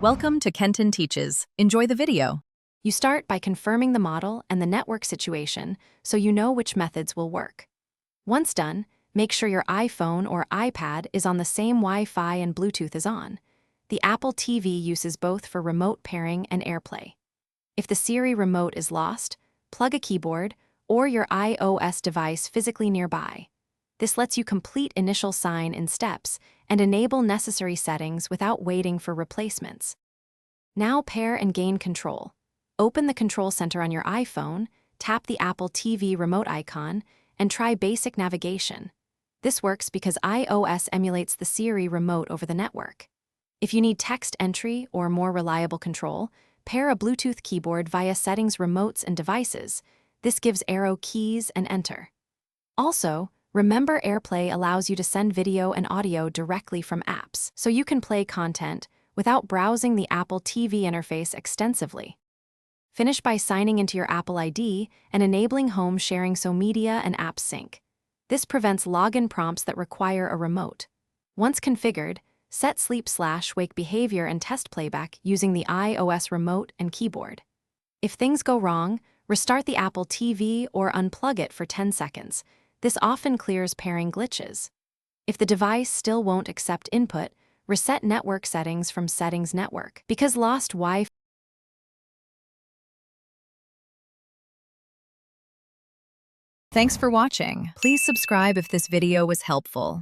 Welcome to Kenton Teaches. Enjoy the video. You start by confirming the model and the network situation so you know which methods will work. Once done, make sure your iPhone or iPad is on the same Wi-Fi and Bluetooth is on. The Apple TV uses both for remote pairing and AirPlay. If the Siri remote is lost, plug a keyboard or your iOS device physically nearby. This lets you complete initial sign in steps and enable necessary settings without waiting for replacements. Now pair and gain control. Open the control center on your iPhone, tap the Apple TV remote icon, and try basic navigation. This works because iOS emulates the Siri remote over the network. If you need text entry or more reliable control, pair a Bluetooth keyboard via Settings, Remotes, and Devices. This gives arrow keys and enter. Also, remember AirPlay allows you to send video and audio directly from apps, so you can play content without browsing the Apple TV interface extensively. Finish by signing into your Apple ID and enabling home sharing so media and apps sync. This prevents login prompts that require a remote. Once configured, set sleep/wake behavior and test playback using the iOS remote and keyboard. If things go wrong, restart the Apple TV or unplug it for 10 seconds. This often clears pairing glitches. If the device still won't accept input, reset network settings from Settings Network. Because lost Wi-Fi. Thanks for watching. Please subscribe if this video was helpful.